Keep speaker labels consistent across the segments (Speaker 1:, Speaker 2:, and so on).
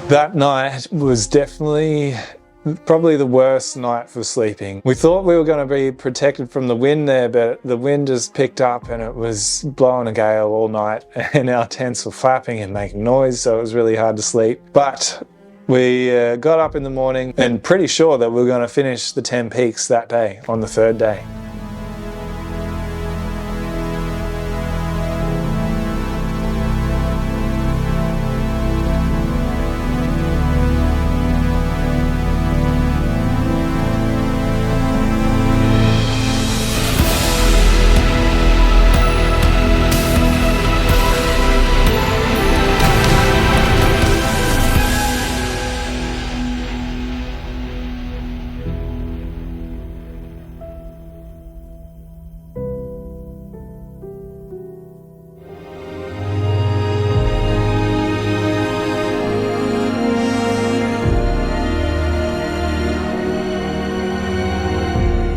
Speaker 1: That night was definitely probably the worst night for sleeping. We thought we were going to be protected from the wind there, but the wind just picked up and it was blowing a gale all night and our tents were flapping and making noise, so it was really hard to sleep. But we got up in the morning and pretty sure that we were going to finish the 10 peaks that day, on the third day.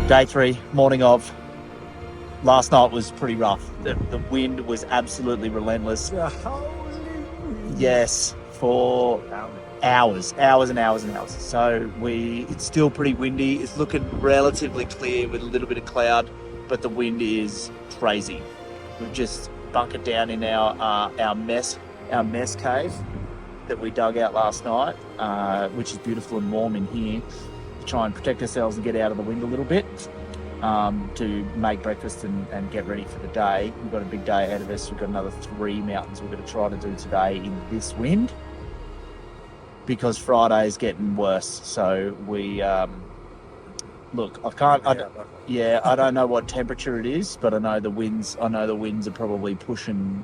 Speaker 2: Day 3, morning of. Last night was pretty rough. The wind was absolutely relentless. Yes, for hours and hours and hours. So it's still pretty windy. It's looking relatively clear with a little bit of cloud, but the wind is crazy. We've just bunkered down in our mess cave that we dug out last night, which is beautiful and warm in here. Try and protect ourselves and get out of the wind a little bit, to make breakfast and get ready for the day. We've got a big day ahead of us. We've got another 3 mountains we're going to try to do today in this wind, because Friday is getting worse. So we look, I don't know what temperature it is, but I know the winds are probably pushing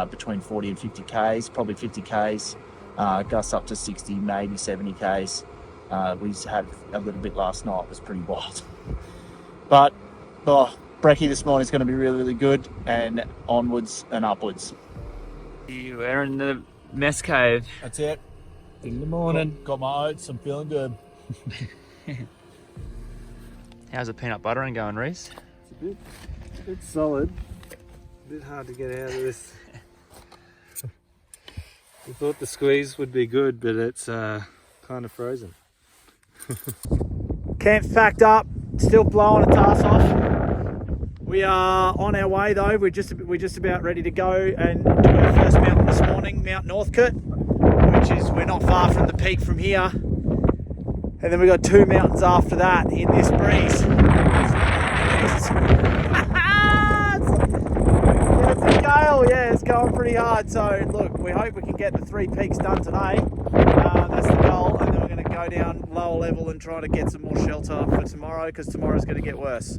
Speaker 2: between 40 and 50 k's, probably 50 k's, gusts up to 60, maybe 70 k's. We had a little bit last night. It was pretty wild. But brekkie this morning is going to be really, really good, and onwards and upwards.
Speaker 3: We're in the mess cave.
Speaker 4: That's it.
Speaker 3: In the morning.
Speaker 4: Got my oats. I'm feeling good.
Speaker 3: How's the peanut buttering going, Reese?
Speaker 1: It's a bit solid. A bit hard to get out of this. We thought the squeeze would be good, but it's kind of frozen.
Speaker 4: Camp's packed up, still blowing a tass off. We are on our way though. We're just about ready to go and do our first mountain this morning, Mount Northcote, we're not far from the peak from here. And then we've got 2 mountains after that in this breeze. It's a gale, yeah, it's going pretty hard. So look, we hope we can get the 3 peaks done today. That's the goal, and then we're going to go down lower level and try to get some more shelter for tomorrow, because tomorrow's going to get worse.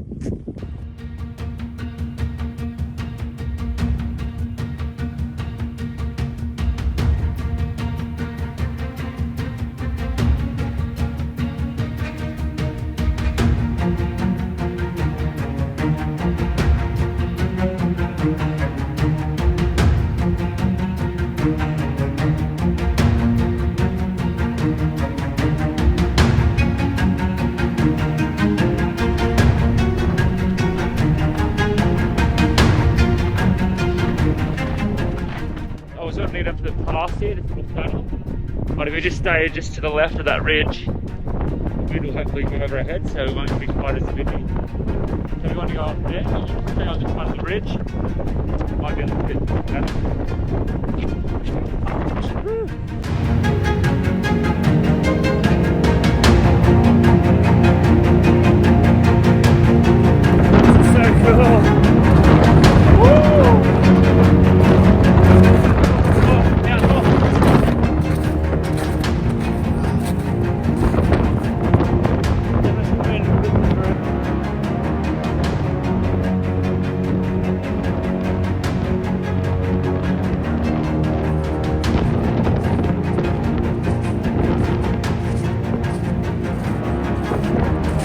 Speaker 3: Up to the pass here, this little tunnel. But if we just stay just to the left of that ridge, the wind will hopefully come over our head, so it won't be quite as windy. So we want to go up there, stay on the front of the ridge. Might be a little bit
Speaker 4: So cool.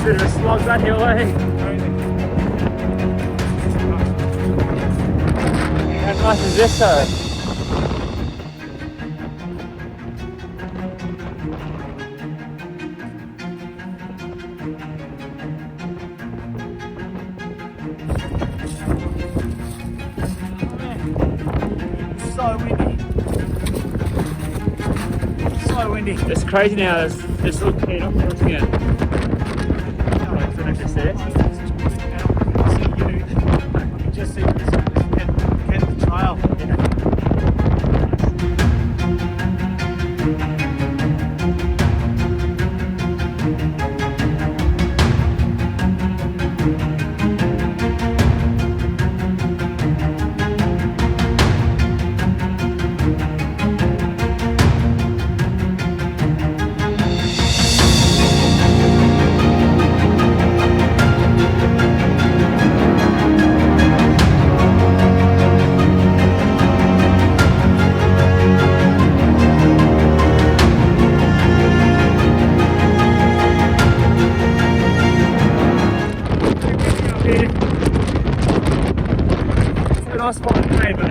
Speaker 3: bit of a slog that hill, eh? How nice is this though?
Speaker 4: So windy. So windy.
Speaker 3: It's crazy now. There's little keyed off once again. Oh, it's an extra stairs.
Speaker 4: You just see this head of the trail.
Speaker 3: Nice spot to play, but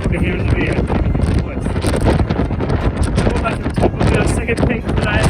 Speaker 3: probably here in the video. We're back at the top of our second peak today.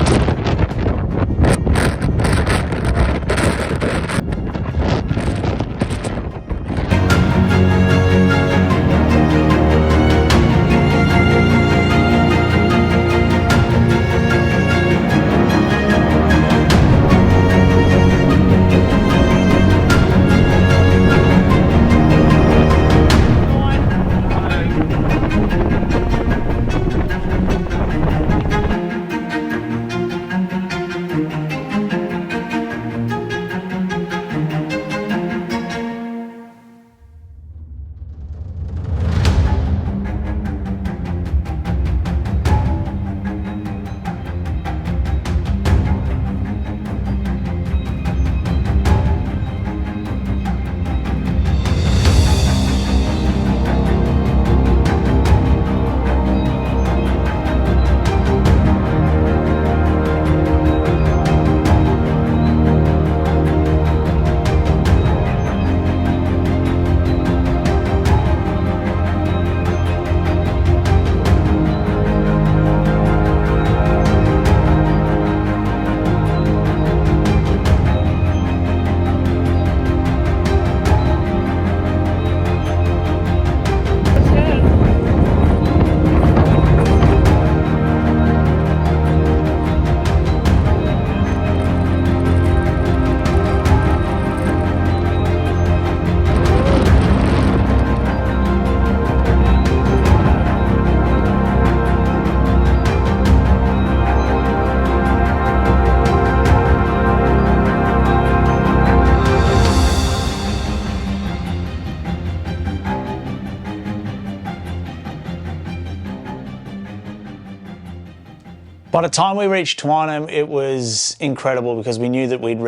Speaker 4: By the time we reached Twynam, it was incredible because we knew that we'd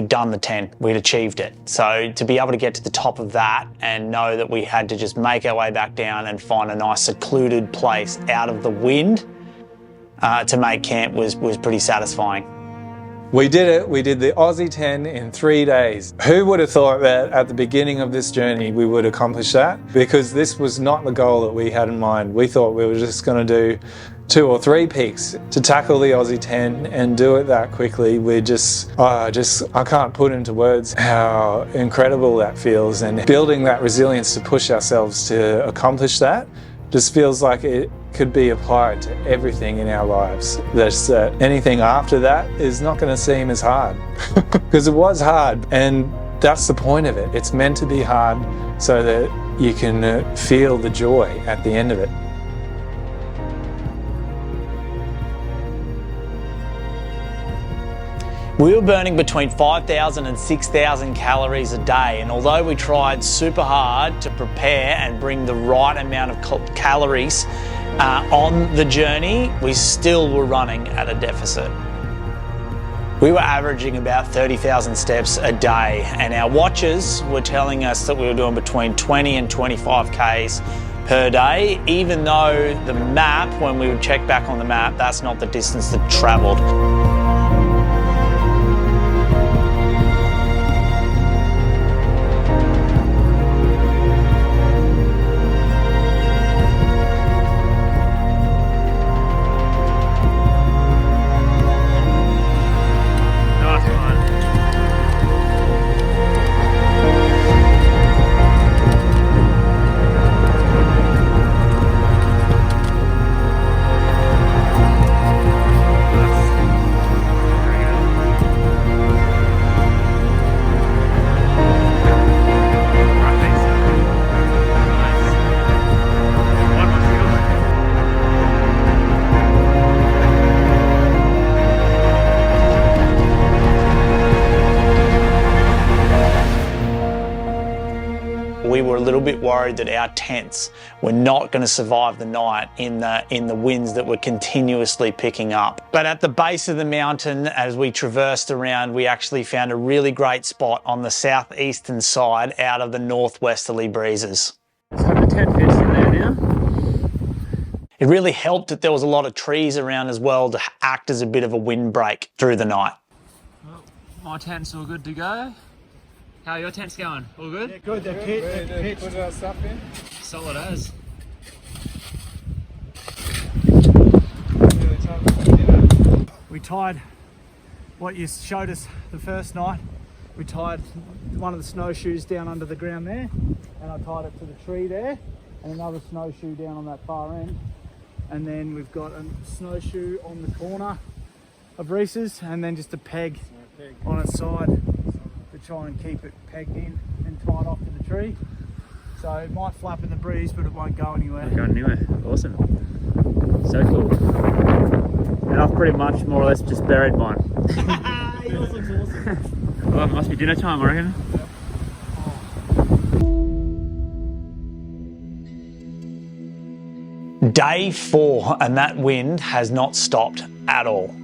Speaker 4: done the 10, we'd achieved it. So to be able to get to the top of that and know that we had to just make our way back down and find a nice secluded place out of the wind to make camp was pretty satisfying.
Speaker 1: We did it. We did the Aussie 10 in 3 days. Who would have thought that at the beginning of this journey we would accomplish that? Because this was not the goal that we had in mind. We thought we were just going to do 2 or 3 peaks. To tackle the Aussie 10 and do it that quickly, I can't put into words how incredible that feels, and building that resilience to push ourselves to accomplish that just feels like it could be applied to everything in our lives. That anything after that is not going to seem as hard because it was hard, and that's the point of it. It's meant to be hard so that you can feel the joy at the end of it.
Speaker 4: We were burning between 5,000 and 6,000 calories a day, and although we tried super hard to prepare and bring the right amount of calories on the journey, we still were running at a deficit. We were averaging about 30,000 steps a day, and our watches were telling us that we were doing between 20 and 25 Ks per day, even though the map, when we would check back on the map, that's not the distance that travelled.
Speaker 2: we were a little bit worried that our tents were not going to survive the night in the winds that were continuously picking up. But at the base of the mountain, as we traversed around, we actually found a really great spot on the southeastern side out of the northwesterly breezes.
Speaker 3: So the tent fits in there now.
Speaker 2: It really helped that there was a lot of trees around as well to act as a bit of a windbreak through the night.
Speaker 3: Well, my tent's all good to go. How are your tents going? All good?
Speaker 4: Yeah, good. They're pitched.
Speaker 1: Put our stuff in.
Speaker 3: Solid as.
Speaker 4: We tied what you showed us the first night. We tied one of the snowshoes down under the ground there, and I tied it to the tree there, and another snowshoe down on that far end. And then we've got a snowshoe on the corner of Reese's, and then just a peg on its side to try and keep it pegged in and tied off to the tree. So it might flap in the breeze, but it won't go anywhere.
Speaker 3: Not going anywhere. Awesome. So cool. And I've pretty much more or less just buried mine.
Speaker 4: Yours looks awesome.
Speaker 3: Well, it must be dinner time, I reckon.
Speaker 2: Day 4, and that wind has not stopped at all.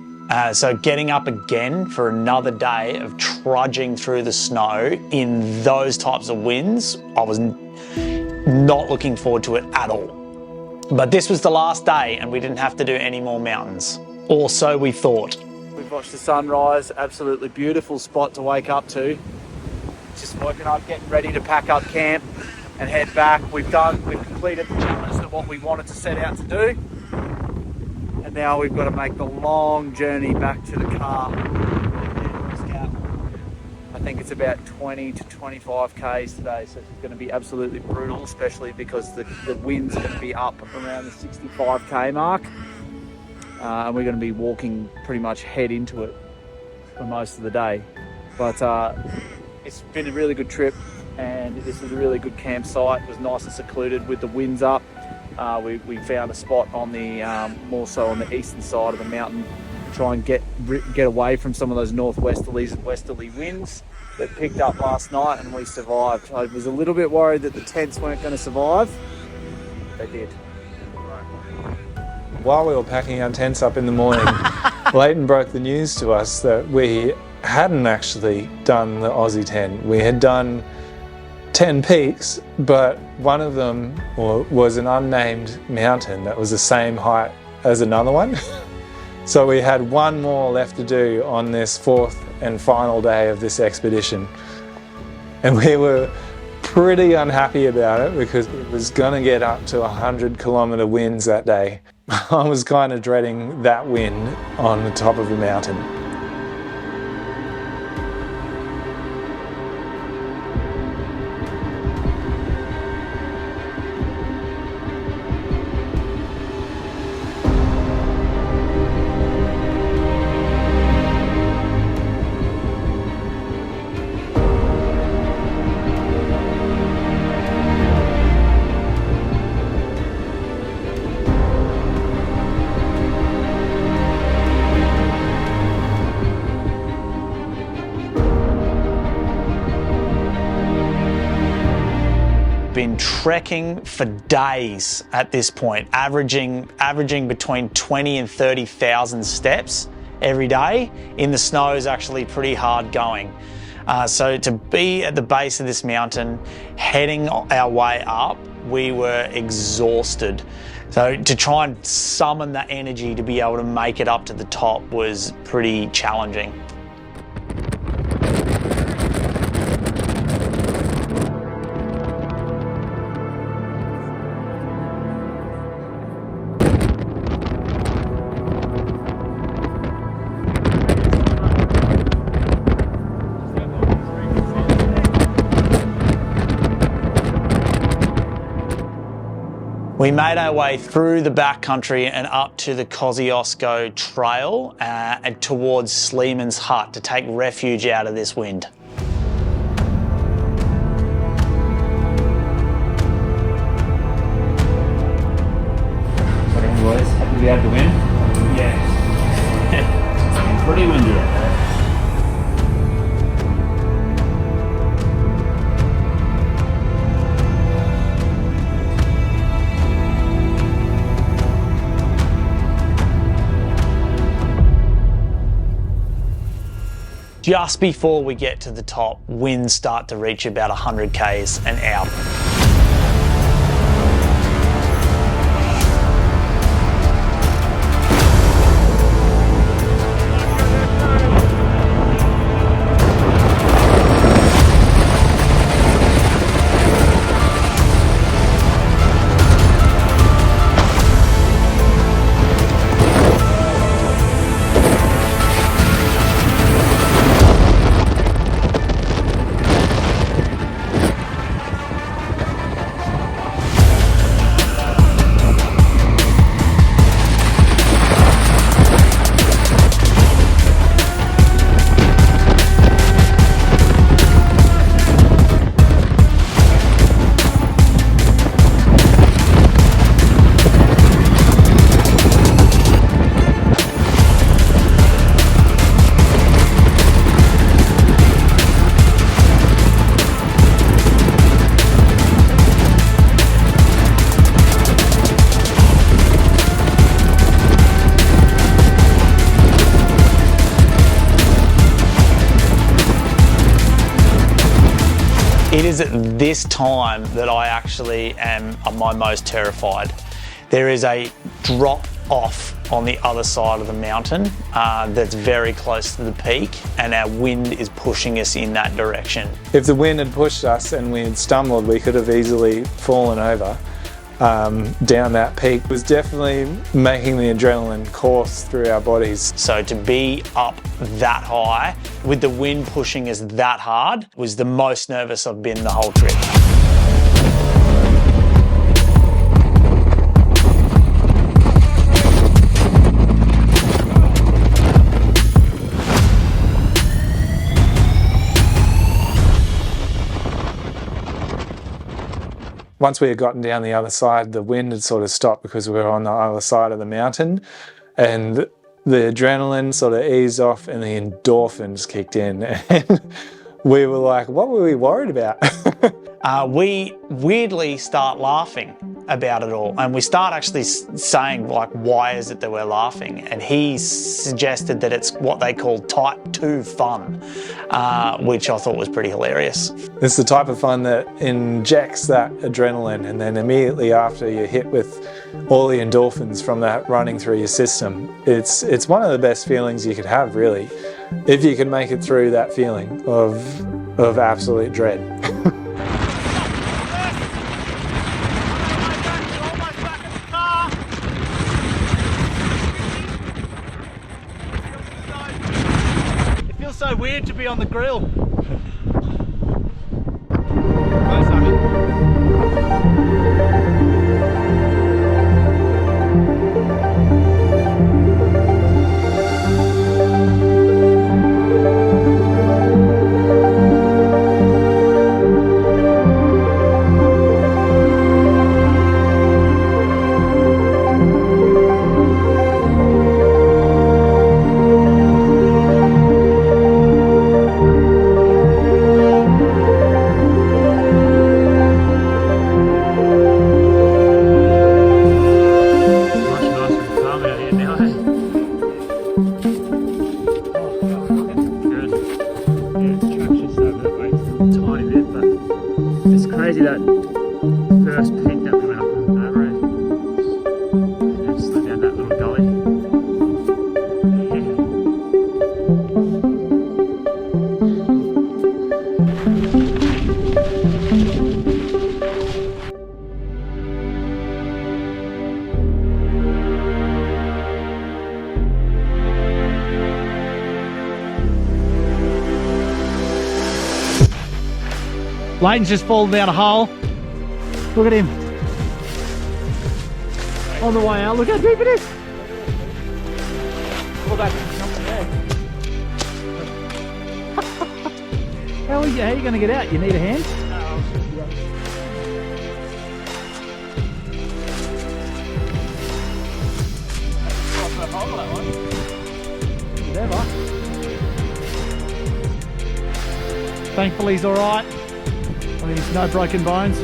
Speaker 2: So getting up again for another day of trudging through the snow in those types of winds, I was not looking forward to it at all. But this was the last day and we didn't have to do any more mountains. Or so we thought.
Speaker 4: We've watched the sunrise, absolutely beautiful spot to wake up to. Just woken up, getting ready to pack up camp and head back. We've completed the challenge that what we wanted to set out to do. And now we've got to make the long journey back to the car. I think it's about 20 to 25 Ks today, so it's going to be absolutely brutal, especially because the wind's going to be up around the 65 K mark. And we're going to be walking pretty much head into it for most of the day. But it's been a really good trip, and this was a really good campsite. It was nice and secluded with the winds up. We found a spot on the more so on the eastern side of the mountain to try and get away from some of those northwesterlies and westerly winds that picked up last night, and we survived. I was a little bit worried that the tents weren't going to survive. They did.
Speaker 1: While we were packing our tents up in the morning, Leighton broke the news to us that we hadn't actually done the Aussie 10. We had done 10 peaks, but one of them was an unnamed mountain that was the same height as another one. So we had one more left to do on this 4th and final day of this expedition. And we were pretty unhappy about it because it was going to get up to 100-kilometre winds that day. I was kind of dreading that wind on the top of a mountain.
Speaker 2: Been trekking for days at this point, averaging between 20 and 30,000 steps every day. In the snow is actually pretty hard going. So to be at the base of this mountain, heading our way up, we were exhausted. So to try and summon that energy to be able to make it up to the top was pretty challenging. We made our way through the backcountry and up to the Kosciuszko trail and towards Sleeman's hut to take refuge out of this wind.
Speaker 3: What do you boys? Happy to be out to win?
Speaker 2: Yeah.
Speaker 3: It's been pretty windy out there.
Speaker 4: Just before we get to the top, winds start to reach about 100 k's an hour. It is at this time that I actually am my most terrified. There is a drop off on the other side of the mountain that's very close to the peak, and our wind is pushing us in that direction.
Speaker 1: If the wind had pushed us and we had stumbled, we could have easily fallen over down that peak. It was definitely making the adrenaline course through our bodies.
Speaker 4: So to be up that high with the wind pushing us that hard was the most nervous I've been the whole trip.
Speaker 1: Once we had gotten down the other side, the wind had sort of stopped because we were on the other side of the mountain, and the adrenaline sort of eased off and the endorphins kicked in, and we were like, what were we worried about?
Speaker 4: We weirdly start laughing about it all, and we start actually saying, like, why is it that we're laughing? And he suggested that it's what they call type 2 fun, which I thought was pretty hilarious.
Speaker 1: It's the type of fun that injects that adrenaline, and then immediately after you're hit with all the endorphins from that running through your system. It's one of the best feelings you could have, really, if you can make it through that feeling of absolute dread.
Speaker 2: So weird to be on the grill.
Speaker 3: Crazy that first peak that we went up over and then slid down that little gully.
Speaker 4: Leighton's just fallen down a hole. Look at him. On the way out, look how deep it is. How are you going to get out? You need a hand? Whatever. Thankfully he's alright. I mean, no broken bones.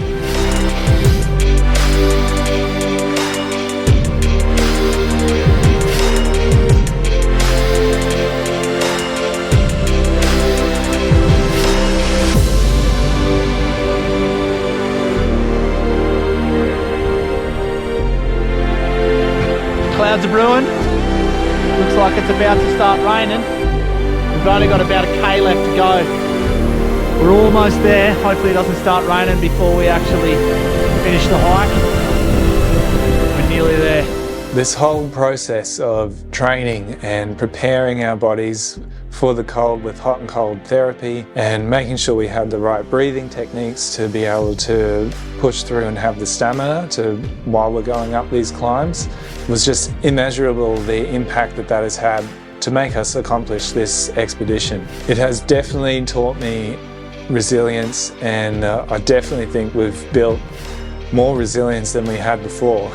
Speaker 4: Clouds are brewing. Looks like it's about to start raining. We've only got about a K left to go. We're almost there. Hopefully it doesn't start raining before we actually finish the hike. We're nearly there.
Speaker 1: This whole process of training and preparing our bodies for the cold with hot and cold therapy and making sure we have the right breathing techniques to be able to push through and have the stamina while we're going up these climbs was just immeasurable, the impact that has had to make us accomplish this expedition. It has definitely taught me resilience, and I definitely think we've built more resilience than we had before.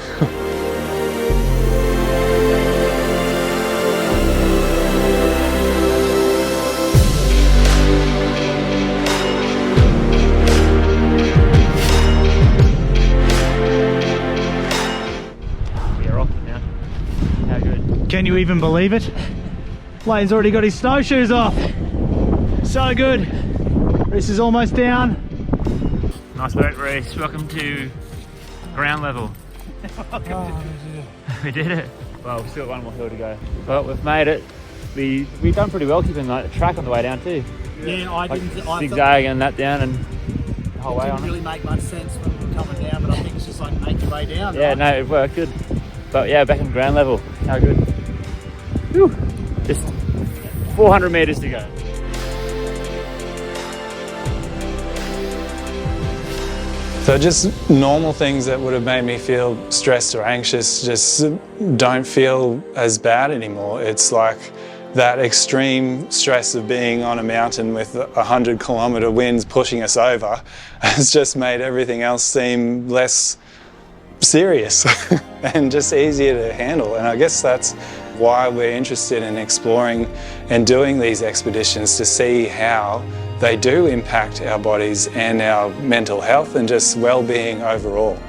Speaker 4: Can you even believe it? Leighton's already got his snowshoes off. So good. Reese is almost down.
Speaker 3: Nice work, Reese. Welcome to ground level. We did it. Well, we've still got one more hill to go. But we've made it. We've done pretty well keeping the track on the way down too.
Speaker 2: Yeah, I didn't.
Speaker 3: Zigzagging and that down and the whole way on.
Speaker 2: It didn't really make much sense when we were coming down, but I think it's just like make your way down.
Speaker 3: Yeah,
Speaker 2: right?
Speaker 3: no, it worked good. But yeah, back in ground level. How good. Whew. Just 400 meters to go.
Speaker 1: So just normal things that would have made me feel stressed or anxious just don't feel as bad anymore. It's like that extreme stress of being on a mountain with 100-kilometer winds pushing us over has just made everything else seem less serious and just easier to handle. And I guess that's why we're interested in exploring and doing these expeditions, to see how they do impact our bodies and our mental health and just well-being overall.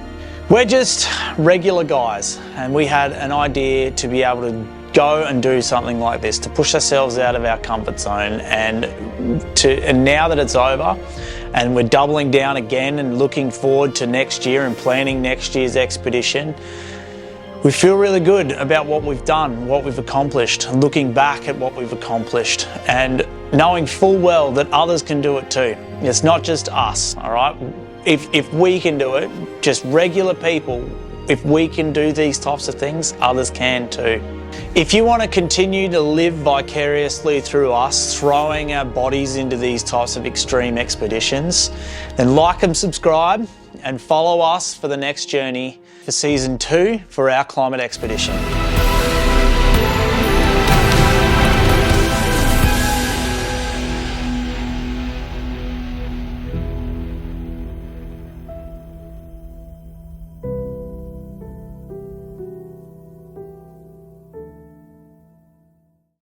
Speaker 2: We're just regular guys, and we had an idea to be able to go and do something like this, to push ourselves out of our comfort zone, and now that it's over and we're doubling down again and looking forward to next year and planning next year's expedition, we feel really good about what we've done, what we've accomplished, looking back at what we've accomplished and knowing full well that others can do it too. It's not just us, all right? If we can do it, just regular people, if we can do these types of things, others can too. If you want to continue to live vicariously through us, throwing our bodies into these types of extreme expeditions, then like and subscribe and follow us for the next journey for season 2 for our climate expedition.